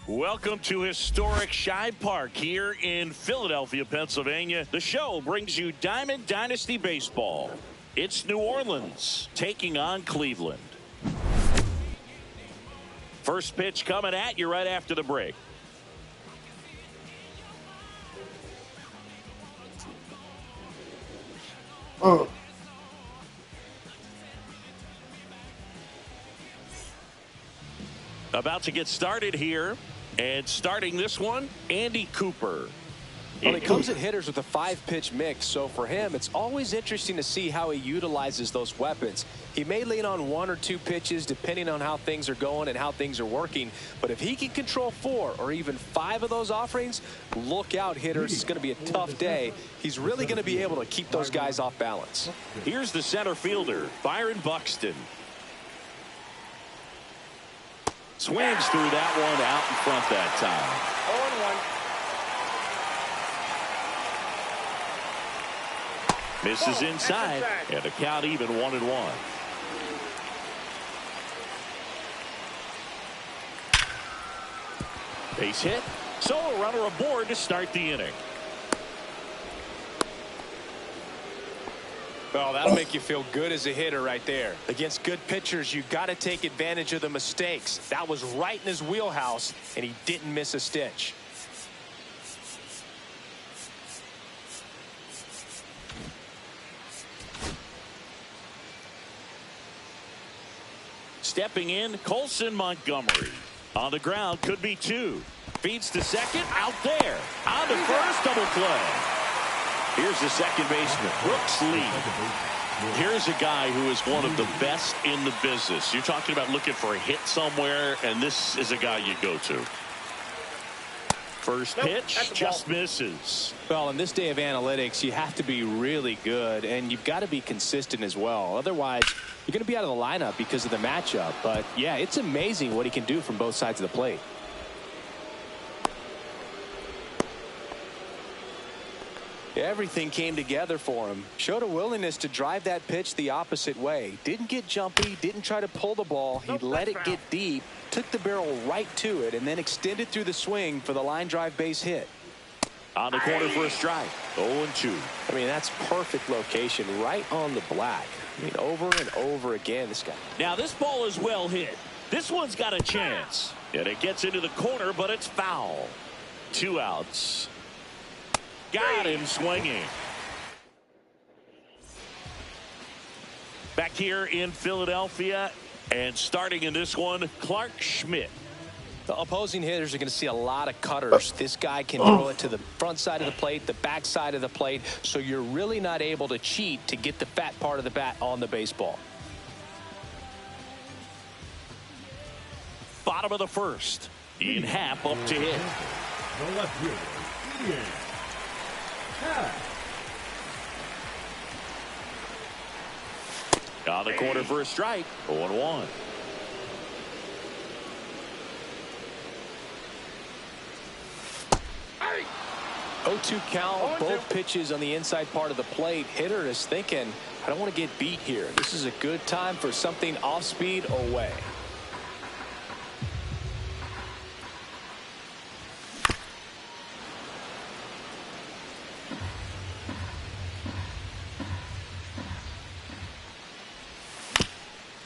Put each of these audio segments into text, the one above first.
Welcome to historic Shibe Park here in Philadelphia, Pennsylvania. The show brings you Diamond Dynasty Baseball. It's New Orleans taking on Cleveland. First pitch coming at you right after the break. About to get started here. And starting this one, Andy Cooper. Well, he comes at hitters with a 5-pitch mix, so for him, it's always interesting to see how he utilizes those weapons. He may lean on 1 or 2 pitches depending on how things are going and how things are working, but if he can control 4 or even 5 of those offerings, look out, hitters. It's going to be a tough day. He's really going to be able to keep those guys off balance. Here's the center fielder, Byron Buxton. Swings through that one out in front that time. 0-1. Misses inside, and a count even 1-1. Base hit, so a runner aboard to start the inning. Well, that'll make you feel good as a hitter right there. Against good pitchers, you got to take advantage of the mistakes. That was right in his wheelhouse, and he didn't miss a stitch. Stepping in, Colson Montgomery. On the ground, could be 2. Feeds to second, out there. On to first, double play. Here's the second baseman, Brooks Lee. Here's a guy who is one of the best in the business. You're talking about looking for a hit somewhere, and this is a guy you go to. First pitch, just misses. Well, in this day of analytics, you have to be really good, and you've got to be consistent as well. Otherwise, you're going to be out of the lineup because of the matchup. But, yeah, it's amazing what he can do from both sides of the plate. Everything came together for him. Showed a willingness to drive that pitch the opposite way. Didn't get jumpy, didn't try to pull the ball. He let it get deep, took the barrel right to it, and then extended through the swing for the line drive base hit. On the corner for a strike. 0-2. I mean, that's perfect location, right on the black. I mean, over and over again, this guy. Now, this ball is well hit. This one's got a chance. And it gets into the corner, but it's foul. 2 outs. Got him swinging. Back here in Philadelphia, and starting in this one, Clark Schmidt. The opposing hitters are going to see a lot of cutters. This guy can throw it to the front side of the plate, the back side of the plate, so you're really not able to cheat to get the fat part of the bat on the baseball. Bottom of the first. In half up to hit. On the corner for a strike. 0-1. Hey! 0-2 count, both pitches on the inside part of the plate. Hitter is thinking, I don't want to get beat here. This is a good time for something off speed away.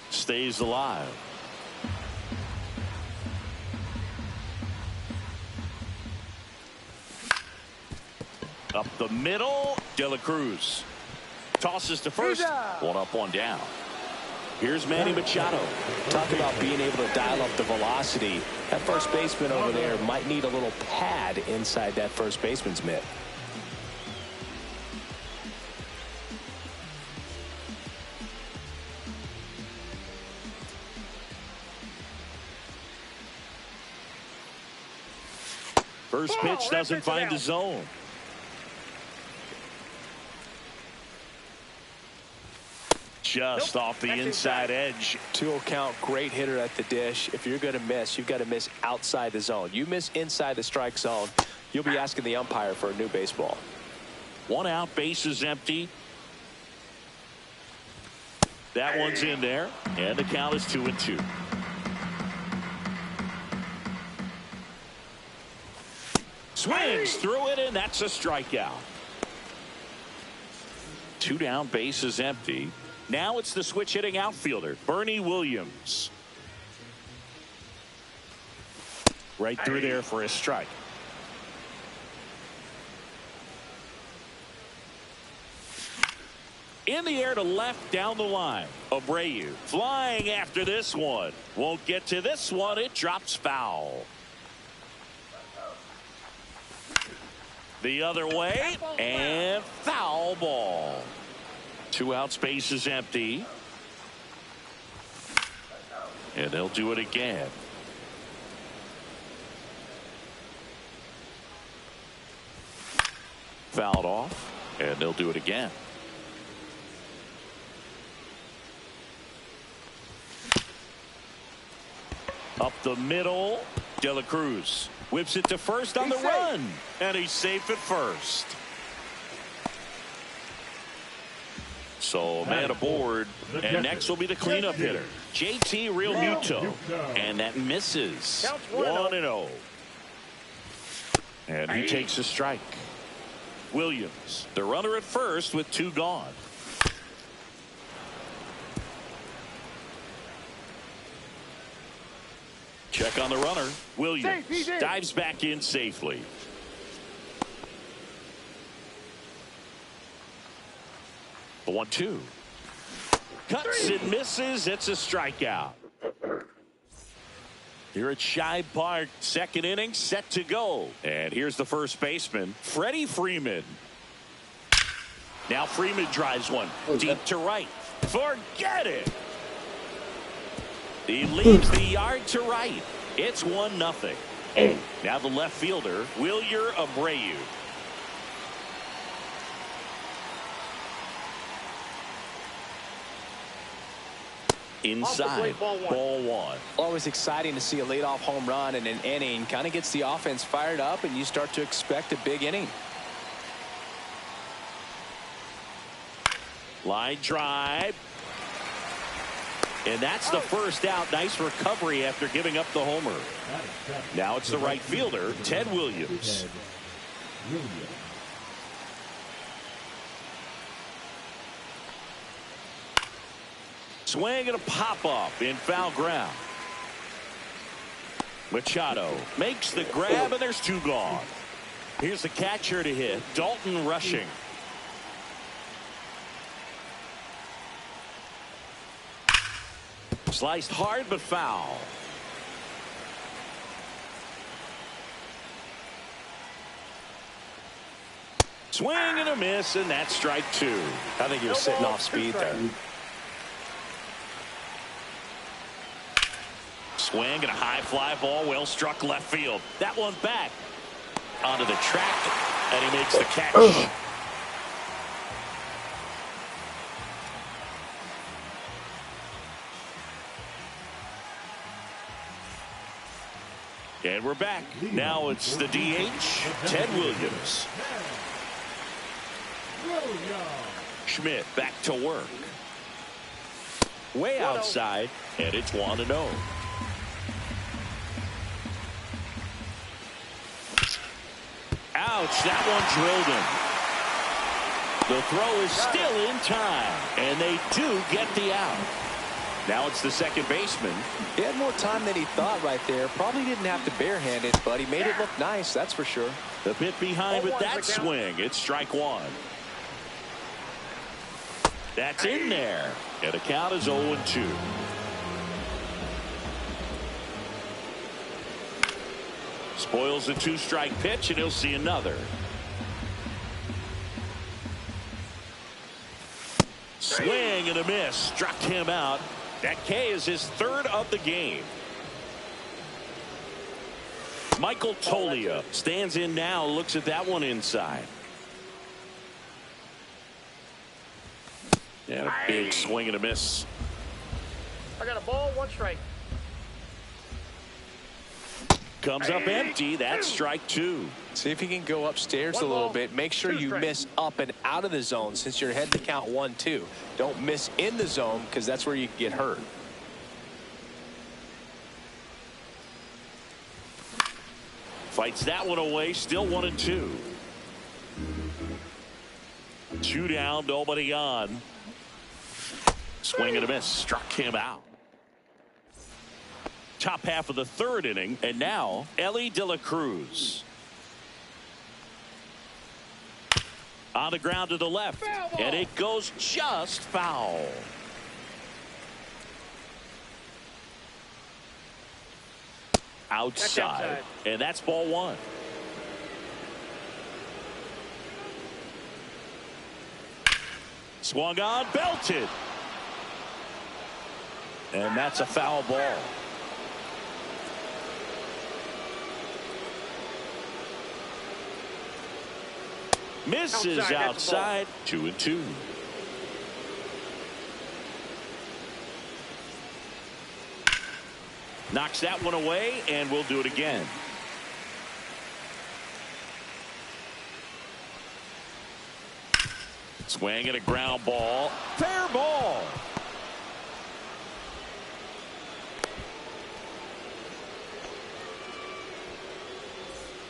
Stays alive. Up the middle, De La Cruz tosses to first. 1 up, 1 down. Here's Manny Machado. Talk about being able to dial up the velocity. That first baseman over there might need a little pad inside that first baseman's mitt. First pitch doesn't find the zone. Just off the inside edge. 2-0 count, great hitter at the dish. If you're going to miss, you've got to miss outside the zone. You miss inside the strike zone, you'll be asking the umpire for a new baseball. 1 out, bases empty. That one's in there, and the count is 2-2. Swings through it, and that's a strikeout. 2 down, bases empty. Now it's the switch hitting outfielder, Bernie Williams. Right through there for a strike. In the air to left, down the line. Abreu flying after this one. Won't get to this one. It drops foul. The other way, and foul ball. 2 outs, bases empty. And they'll do it again. Fouled off, and they'll do it again. Up the middle, De La Cruz whips it to first on the run, and he's safe at first. So man aboard, and next will be the cleanup hitter, JT Realmuto, and that misses. 1-0. And he takes a strike. Williams, the runner at first with 2 gone. Check on the runner. Williams dives back in safely. The 1-2. Cuts and misses. It's a strikeout. Here at Shibe Park, second inning set to go. And here's the first baseman, Freddie Freeman. Now Freeman drives one deep to right. Forget it. He leaves the yard to right. It's 1-0. Now the left fielder, Wilyer Abreu. Inside, ball 1. Always exciting to see a leadoff home run in an inning. Kind of gets the offense fired up, and you start to expect a big inning. Line drive. And that's the first out. Nice recovery after giving up the homer. Now it's the right fielder, Ted Williams. Swing and a pop-up in foul ground. Machado makes the grab, and there's 2 gone. Here's the catcher to hit, Dalton Rushing. Sliced hard but foul. Swing and a miss, and that's strike 2. I think he was sitting off speed there. Swing and a high fly ball, well struck left field. That one back onto the track, and he makes the catch. And we're back. Now it's the DH, Ted Williams. Schmidt back to work. Way outside, and it's 1-0. Ouch, that one drilled him. The throw is still in time, and they do get the out. Now it's the second baseman. He had more time than he thought right there. Probably didn't have to barehand it, but he made it look nice, that's for sure. The bit behind with that swing. It's strike 1. That's in there. And the count is 0-2. Spoils a 2-strike pitch, and he'll see another. Swing and a miss. Struck him out. That K is his 3rd of the game. Michael Toglia stands in now, looks at that one inside. And a big swing and a miss. I got a ball, 1 strike. Comes up empty. That's strike 2. See if you can go upstairs a little bit. Make sure you miss up and out of the zone since you're heading to count 1-2. Don't miss in the zone because that's where you can get hurt. Fights that one away. Still 1-2. 2 down, nobody on. Swing and a miss. Struck him out. Top half of the 3rd inning, and now Ellie De La Cruz. On the ground to the left, and it goes just foul. Outside, and that's ball 1. Swung on, belted. And that's a foul ball. Misses outside. 2-2. Knocks that one away, and we'll do it again. Swing and a ground ball. Fair ball.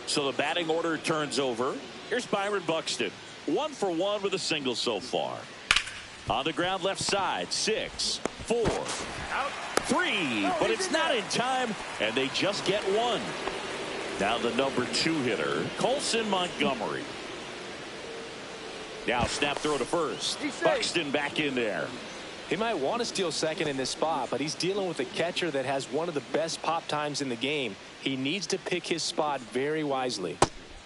So the batting order turns over. Here's Byron Buxton. 1 for 1 with a single so far. On the ground left side. 6, 4, out, 3. But it's not in time, and they just get 1. Now the number 2 hitter, Colson Montgomery. Now snap throw to first. Buxton back in there. He might want to steal second in this spot, but he's dealing with a catcher that has one of the best pop times in the game. He needs to pick his spot very wisely.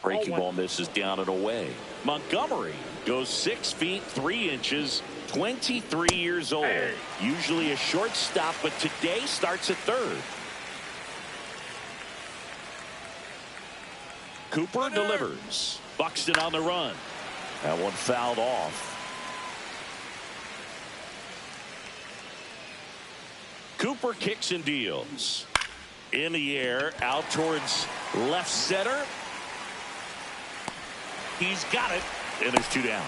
Breaking ball misses down and away. Montgomery goes 6 feet 3 inches, 23 years old. Usually a shortstop, but today starts at 3rd. Cooper delivers. Buxton on the run. That one fouled off. Cooper kicks and deals. In the air, out towards left center. He's got it, and there's 2 down.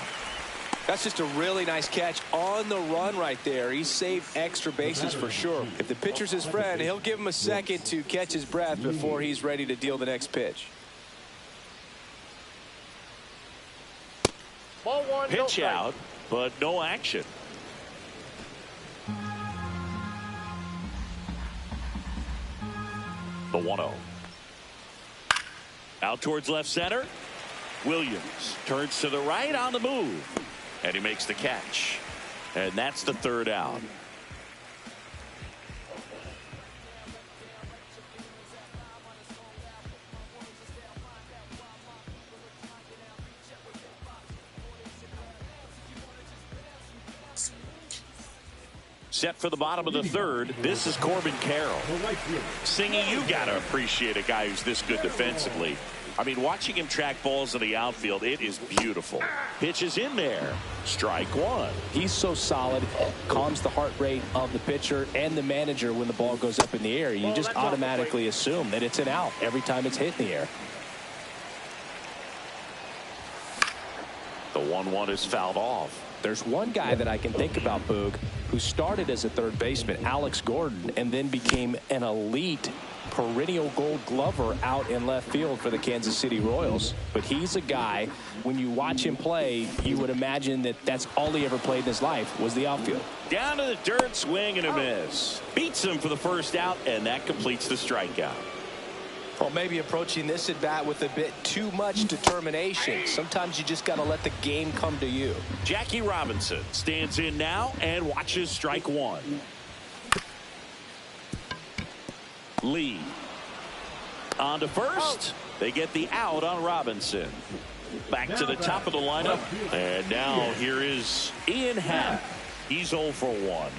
That's just a really nice catch on the run right there. He saved extra bases for sure. If the pitcher's his friend, he'll give him a second to catch his breath before he's ready to deal the next pitch. Ball 1, pitch out, but no action. The 1-0. Out towards left center. Williams turns to the right on the move, and he makes the catch. And that's the 3rd out. Set for the bottom of the 3rd. This is Corbin Carroll. Singy, you got to appreciate a guy who's this good defensively. I mean, watching him track balls in the outfield, it is beautiful. Pitches in there. Strike 1. He's so solid, calms the heart rate of the pitcher and the manager when the ball goes up in the air. You just automatically assume that it's an out every time it's hit in the air. The 1-1 is fouled off. There's one guy that I can think about, Boog, who started as a 3rd baseman, Alex Gordon, and then became an elite perennial Gold Glover out in left field for the Kansas City Royals. But he's a guy, when you watch him play, you would imagine that that's all he ever played in his life was the outfield. Down to the dirt, swing and a miss. Beats him for the 1st out, and that completes the strikeout. Well, maybe approaching this at bat with a bit too much determination. Sometimes you just got to let the game come to you. Jackie Robinson stands in now and watches strike 1. Lee On to first. They get the out on Robinson. Back to the top of the lineup. And now here is Ian Happ. He's 0 for 1.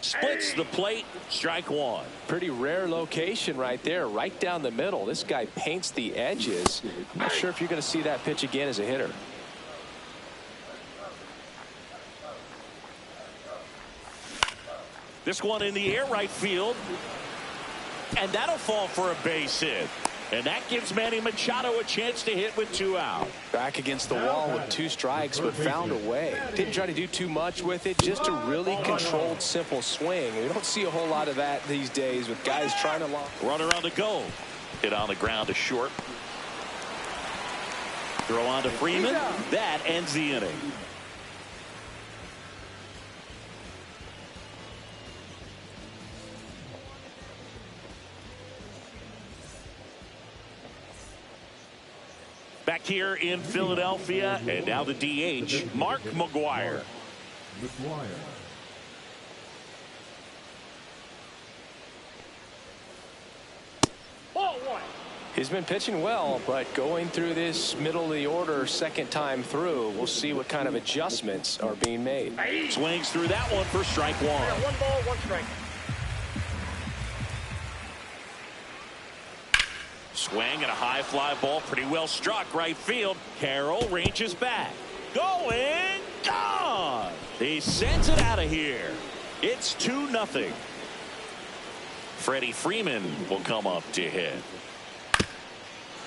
Splits the plate. Strike one. Pretty rare location right there, right down the middle. This guy paints the edges. Not sure if you're going to see that pitch again as a hitter. This one in the air right field. And that'll fall for a base hit. And that gives Manny Machado a chance to hit with 2 out. Back against the wall with 2 strikes, but found a way. Didn't try to do too much with it. Just a really controlled, simple swing. We don't see a whole lot of that these days with guys trying to lock. Runner on the go. Hit on the ground to short. Throw on to Freeman. That ends the inning. Back here in Philadelphia, and now the DH, Mark McGwire. Ball 1. He's been pitching well, but going through this middle of the order second time through, we'll see what kind of adjustments are being made. Swings through that one for strike one. Yeah, 1 ball, 1 strike. Swing and a high fly ball, pretty well struck right field. Carroll ranges back. Going, gone. He sends it out of here. It's 2-0. Freddie Freeman will come up to hit.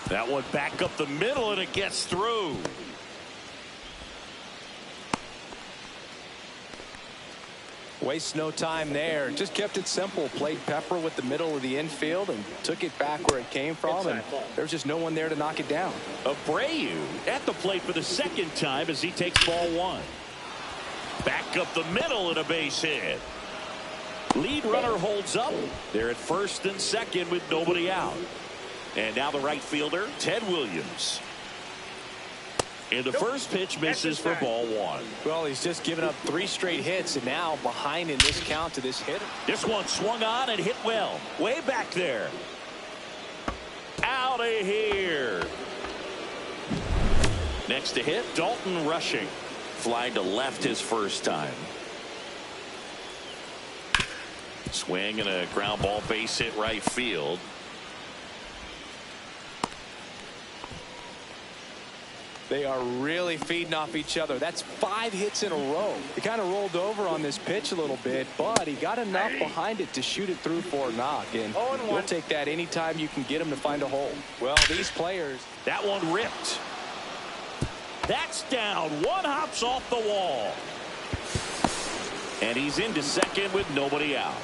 That one back up the middle, and it gets through. Wastes no time there. Just kept it simple. Played Pepper with the middle of the infield and took it back where it came from. And there's just no one there to knock it down. Abreu at the plate for the second time as he takes ball 1. Back up the middle and a base hit. Lead runner holds up. They're at first and second with nobody out. And now the right fielder, Ted Williams. And the first pitch misses for ball 1. Well, he's just given up 3 straight hits, and now behind in this count to this hitter. This one swung on and hit well. Way back there. Out of here. Next to hit, Dalton Rushing. Flying to left his first time. Swing and a ground ball base hit right field. They are really feeding off each other. That's 5 hits in a row. He kind of rolled over on this pitch a little bit, but he got enough behind it to shoot it through for a knock. And we'll take that anytime you can get him to find a hole. Well, these players. That one ripped. That's down. One hops off the wall. And he's into second with nobody out.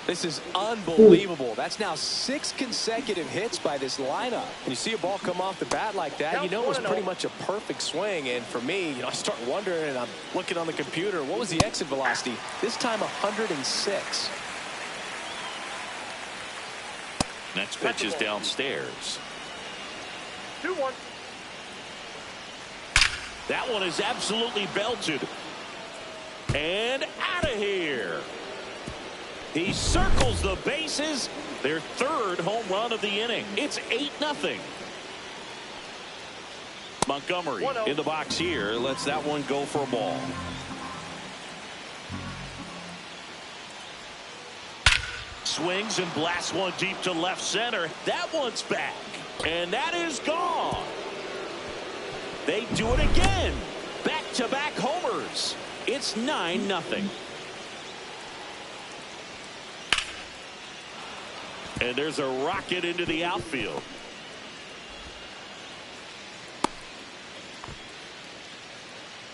This is unbelievable. That's now 6 consecutive hits by this lineup. When you see a ball come off the bat like that, you know it was pretty much a perfect swing. And for me, I start wondering, and I'm looking on the computer, what was the exit velocity? This time 106. Next pitch is downstairs. 2-1. That one is absolutely belted. And out of here. He circles the bases. Their 3rd home run of the inning. It's 8-0. Montgomery in the box here. Lets that one go for a ball. Swings and blasts one deep to left center. That one's back. And that is gone. They do it again. Back-to-back homers. It's 9-0. And there's a rocket into the outfield.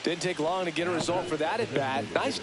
Didn't take long to get a result for that at bat. Nice